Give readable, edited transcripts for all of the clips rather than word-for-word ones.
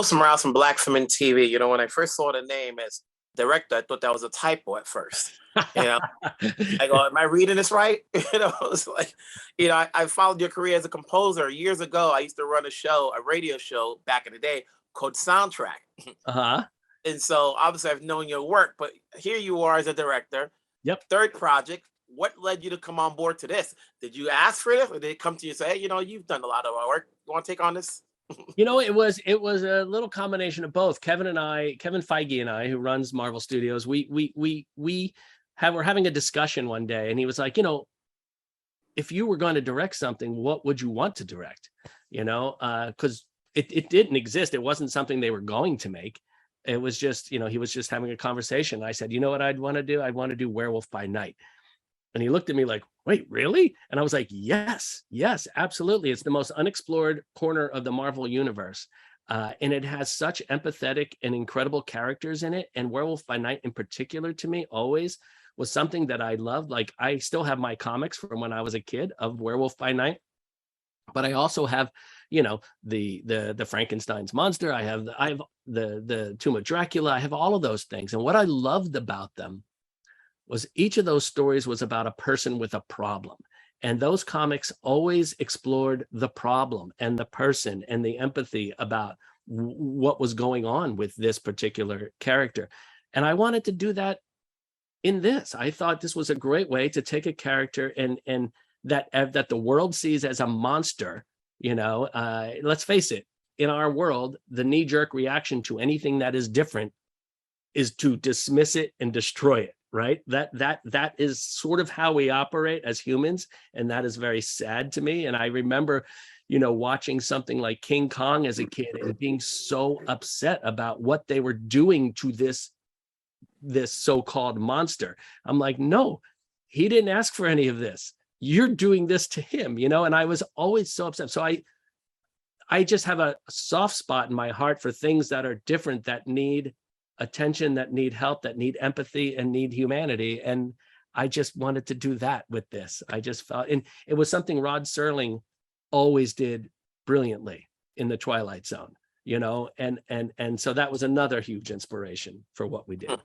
Wilson Rouse from Black Film and TV. You know, when I first saw the name as director, I thought that was a typo at first. You know, I go, am I reading this right? You know, it's like, you know, I followed your career as a composer years ago. I used to run a radio show back in the day called Soundtrack. Uh-huh. And so obviously I've known your work, but here you are as a director. Yep. Third project. What led you to come on board to this? Did you ask for this, or did it come to you and say, hey, you know, you've done a lot of our work. You want to take on this? You know, it was a little combination of both. Kevin Feige and I, who runs Marvel Studios, we're having a discussion one day, and he was like, you know, if you were going to direct something, what would you want to direct? You know, because it didn't exist. It wasn't something they were going to make. It was just, you know, he was just having a conversation. I said, you know what I'd want to do? I'd want to do Werewolf by Night. And he looked at me like, wait, really? And I was like, yes, absolutely. It's the most unexplored corner of the Marvel universe. And it has such empathetic and incredible characters in it. And Werewolf by Night in particular, to me, always was something that I loved. Like, I still have my comics from when I was a kid of Werewolf by Night. But I also have, you know, the Frankenstein's monster. I have the Tomb of Dracula. I have all of those things. And what I loved about them was each of those stories was about a person with a problem. And those comics always explored the problem and the person and the empathy about what was going on with this particular character. And I wanted to do that in this. I thought this was a great way to take a character and that the world sees as a monster. You know, let's face it, in our world, the knee-jerk reaction to anything that is different is to dismiss it and destroy it. Right? That is sort of how we operate as humans. And that is very sad to me. And I remember, you know, watching something like King Kong as a kid and being so upset about what they were doing to this so-called monster. I'm like, no, he didn't ask for any of this. You're doing this to him, you know? And I was always so upset. So I just have a soft spot in my heart for things that are different, that need attention, that need help, that need empathy and need humanity. And I just wanted to do that with this. I just felt, and it was something Rod Serling always did brilliantly in the Twilight Zone, you know, and so that was another huge inspiration for what we did.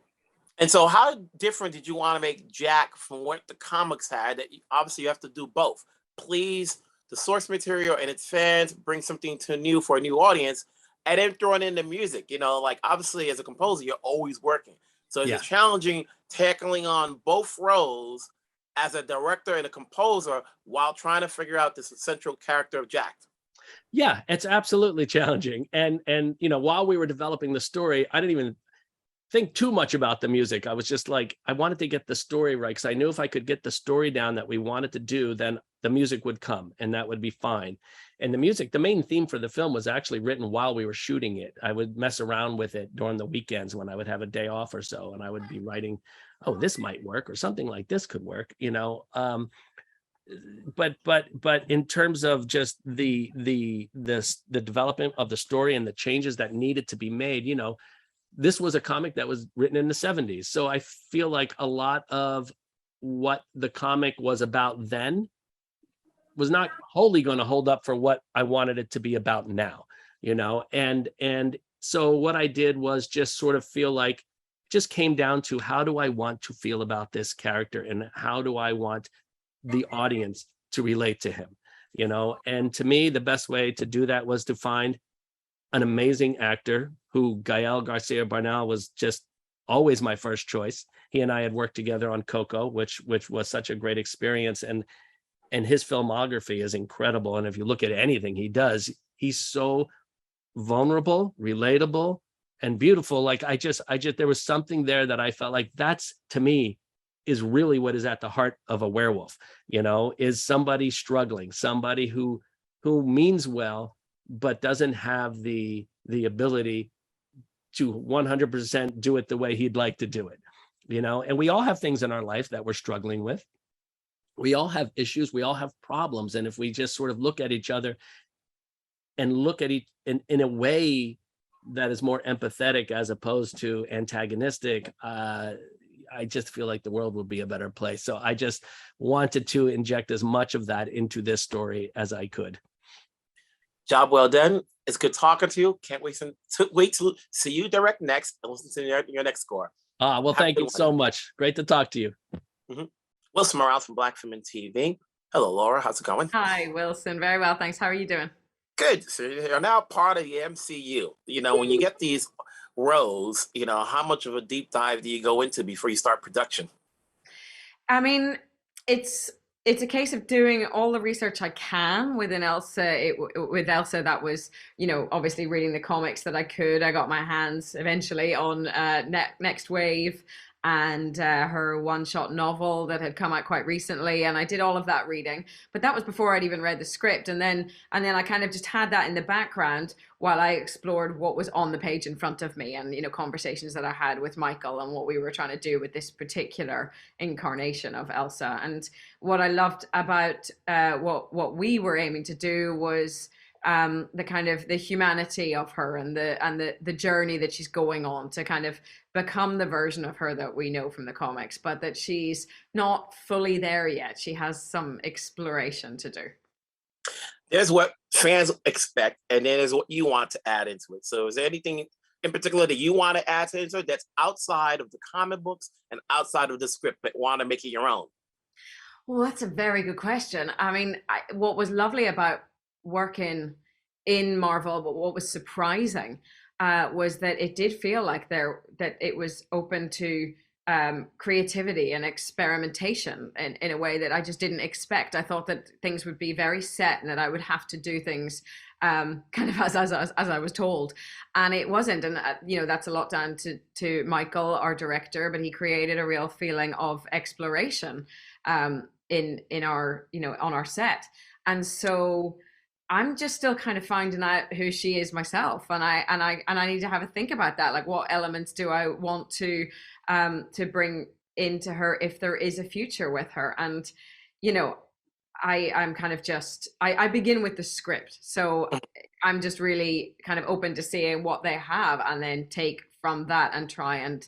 And so how different did you want to make Jack from what the comics had? That obviously you have to do both. Please the source material and its fans, bring something to new for a new audience, and then throwing in the music. You know, like obviously as a composer, you're always working. So it's challenging tackling on both roles as a director and a composer while trying to figure out this central character of Jack. Yeah, it's absolutely challenging. And you know, while we were developing the story, I didn't even think too much about the music. I was just like, I wanted to get the story right, because I knew if I could get the story down that we wanted to do, then the music would come and that would be fine. And the music, the main theme for the film was actually written while we were shooting it. I would mess around with it during the weekends when I would have a day off or so, and I would be writing, oh, this might work, or something like this could work, you know. But in terms of just the development of the story and the changes that needed to be made, you know, this was a comic that was written in the 70s. So I feel like a lot of what the comic was about then was not wholly going to hold up for what I wanted it to be about now, you know? And so what I did was just sort of feel like, just came down to, how do I want to feel about this character, and how do I want the audience to relate to him, you know? And to me, the best way to do that was to find an amazing actor, who Gael García Bernal was just always my first choice. He and I had worked together on Coco, which was such a great experience. And his filmography is incredible. And if you look at anything he does, he's so vulnerable, relatable, and beautiful. Like I just, there was something there that I felt like that's, to me, is really what is at the heart of a werewolf, you know, is somebody struggling, somebody who means well, but doesn't have the ability to 100% do it the way he'd like to do it, you know. And we all have things in our life that we're struggling with. We all have issues, we all have problems. And if we just sort of look at each other and look at each in a way that is more empathetic as opposed to antagonistic, I just feel like the world will be a better place. So I just wanted to inject as much of that into this story as I could. Job well done. It's good talking to you. Can't wait to see you direct next and listen to your next score. Well, thank you so much. Great to talk to you. Wilson Morales from Black Film and TV. Hello, Laura. How's it going? Hi, Wilson. Very well, thanks. How are you doing? Good. So you're now part of the MCU. You know, when you get these roles, you know, how much of a deep dive do you go into before you start production? I mean, it's a case of doing all the research I can within Elsa. With Elsa, that was, you know, obviously reading the comics that I could. I got my hands eventually on Next Wave and her one-shot novel that had come out quite recently, and I did all of that reading. But that was before I'd even read the script, and then I kind of just had that in the background while I explored what was on the page in front of me, and, you know, conversations that I had with Michael and what we were trying to do with this particular incarnation of Elsa. And what I loved about what we were aiming to do was the kind of the humanity of her and the journey that she's going on to kind of become the version of her that we know from the comics, but that she's not fully there yet. She has some exploration to do. There's what fans expect, and then there's what you want to add into it. So is there anything in particular that you want to add into it that's outside of the comic books and outside of the script but want to make it your own? Well, that's a very good question. I mean, what was lovely about working in Marvel, but what was surprising was that it did feel like that it was open to creativity and experimentation in a way that I just didn't expect. I thought that things would be very set and that I would have to do things kind of as I was told, and it wasn't. And you know, that's a lot down to Michael, our director, but he created a real feeling of exploration in our, you know, on our set. And so I'm just still kind of finding out who she is myself, and I need to have a think about that. Like, what elements do I want to bring into her if there is a future with her? And, you know, I'm kind of just I begin with the script, so I'm just really kind of open to seeing what they have, and then take from that and try and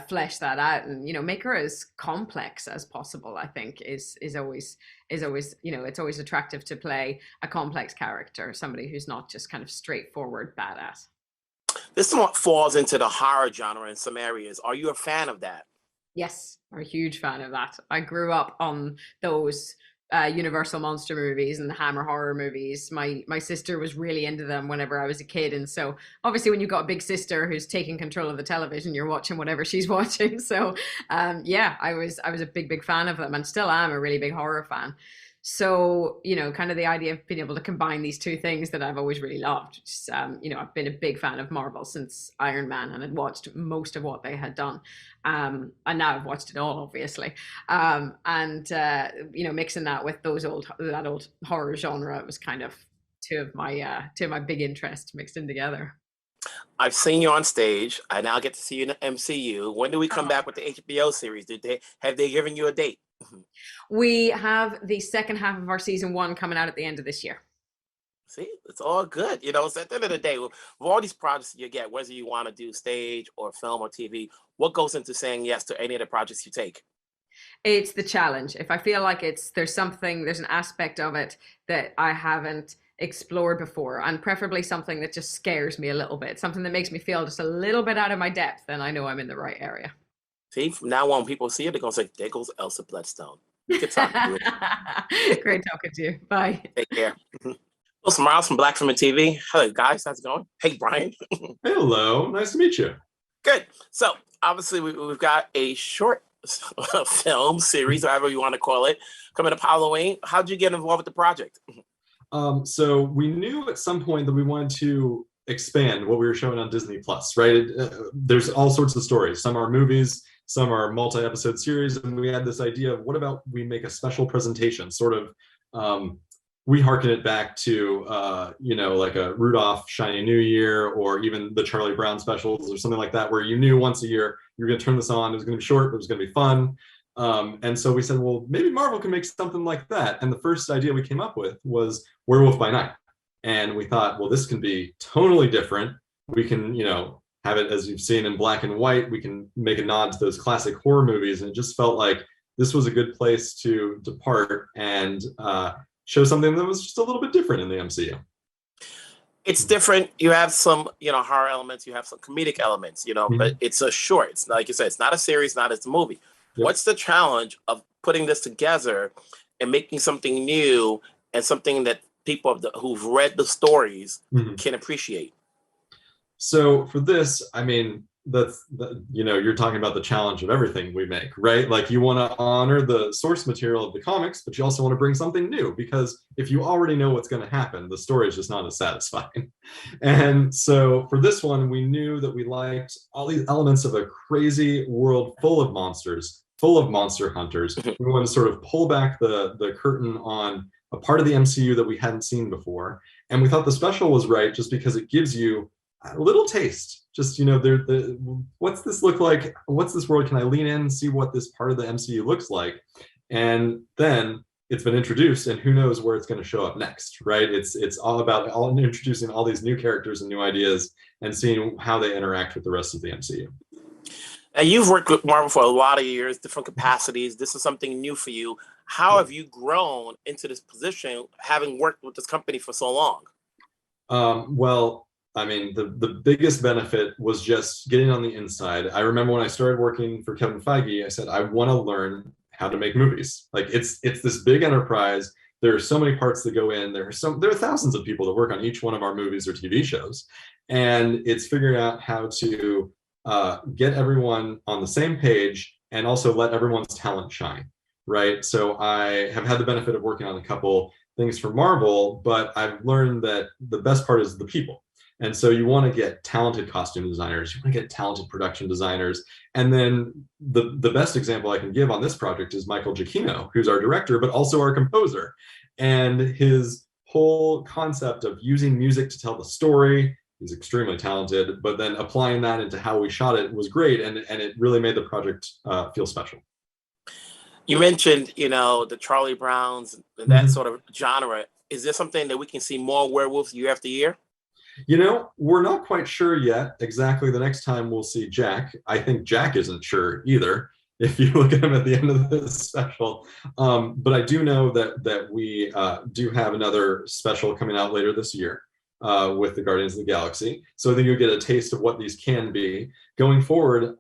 flesh that out, and, you know, make her as complex as possible. I think is always, you know, it's always attractive to play a complex character, somebody who's not just kind of straightforward badass. This somewhat falls into the horror genre in some areas. Are you a fan of that? Yes, I'm a huge fan of that. I grew up on those Universal monster movies and the Hammer horror movies. My sister was really into them whenever I was a kid, and so obviously when you've got a big sister who's taking control of the television, you're watching whatever she's watching. So yeah, I was a big fan of them, and still am a really big horror fan. So, you know, kind of the idea of being able to combine these two things that I've always really loved. Just, you know, I've been a big fan of Marvel since Iron Man, and had watched most of what they had done. And now I've watched it all, obviously. You know, mixing that with that old horror genre, it was kind of two of my big interests mixed in together. I've seen you on stage. I now get to see you in the MCU. When do we come back with the HBO series? Have they given you a date? We have the second half of our season 1 coming out at the end of this year. See, it's all good. You know, so at the end of the day, with all these projects you get, whether you want to do stage or film or TV, what goes into saying yes to any of the projects you take? It's the challenge. If I feel like there's an aspect of it that I haven't explored before, and preferably something that just scares me a little bit, something that makes me feel just a little bit out of my depth, then I know I'm in the right area. See, from now on, people see it, they're going to say, there goes Elsa Bloodstone. Good talking to you. Great talking to you. Bye. Take care. Wilson Morales from Black Film and TV. Hello, guys. How's it going? Hey, Brian. Hello. Nice to meet you. Good. So, obviously, we've got a short film series, however you want to call it, coming up Halloween. How did you get involved with the project? So we knew at some point that we wanted to expand what we were showing on Disney Plus, right? There's all sorts of stories. Some are movies, some are multi-episode series, and we had this idea of what about we make a special presentation, sort of, we harken it back to, you know, like a Rudolph Shiny New Year, or even the Charlie Brown specials or something like that, where you knew once a year you were going to turn this on, it was going to be short, but it was going to be fun. And so we said, well, maybe Marvel can make something like that. And the first idea we came up with was Werewolf by Night. And we thought, well, this can be totally different. We can, you know, have it as you've seen in black and white. We can make a nod to those classic horror movies. And it just felt like this was a good place to depart and show something that was just a little bit different in the MCU. It's different. You have some, horror elements. You have some comedic elements, but it's a short. It's like you said, it's not a series, not it's a movie. Yep. What's the challenge of putting this together and making something new and something that people who've read the stories can appreciate? So for this, I mean, you're talking about the challenge of everything we make, right? Like you want to honor the source material of the comics, but you also want to bring something new, because if you already know what's going to happen, the story is just not as satisfying. And so for this one, we knew that we liked all these elements of a crazy world full of monsters, full of monster hunters. We wanted to sort of pull back the curtain on a part of the MCU that we hadn't seen before. And we thought the special was right just because it gives you a little taste. Just, what's this look like? What's this world? Can I lean in and see what this part of the MCU looks like? And then it's been introduced, and who knows where it's going to show up next, right? It's all about introducing all these new characters and new ideas and seeing how they interact with the rest of the MCU. And you've worked with Marvel for a lot of years, different capacities. This is something new for you. How have you grown into this position, having worked with this company for so long? Well, I mean, the biggest benefit was just getting on the inside. I remember when I started working for Kevin Feige, I said, I want to learn how to make movies. Like it's this big enterprise. There are so many parts that go in. There are thousands of people that work on each one of our movies or TV shows. And it's figuring out how to get everyone on the same page and also let everyone's talent shine, right? So I have had the benefit of working on a couple things for Marvel, but I've learned that the best part is the people. And so you want to get talented costume designers, you want to get talented production designers. And then the best example I can give on this project is Michael Giacchino, who's our director, but also our composer. And his whole concept of using music to tell the story, he's extremely talented, but then applying that into how we shot it was great. And it really made the project feel special. You mentioned, the Charlie Browns, that sort of genre. Is there something that we can see more werewolves year after year? We're not quite sure yet exactly the next time we'll see Jack. I think Jack isn't sure either, if you look at him at the end of this special. But I do know that we do have another special coming out later this year with the Guardians of the Galaxy. So I think you'll get a taste of what these can be. Going forward,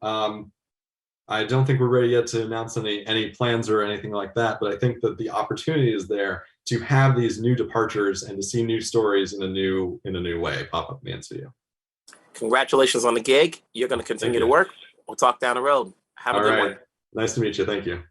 I don't think we're ready yet to announce any plans or anything like that, but I think that the opportunity is there to have these new departures and to see new stories in a new way pop up in the MCU. Congratulations on the gig. You're going to continue to work. We'll talk down the road. Have a good one. Nice to meet you. Thank you.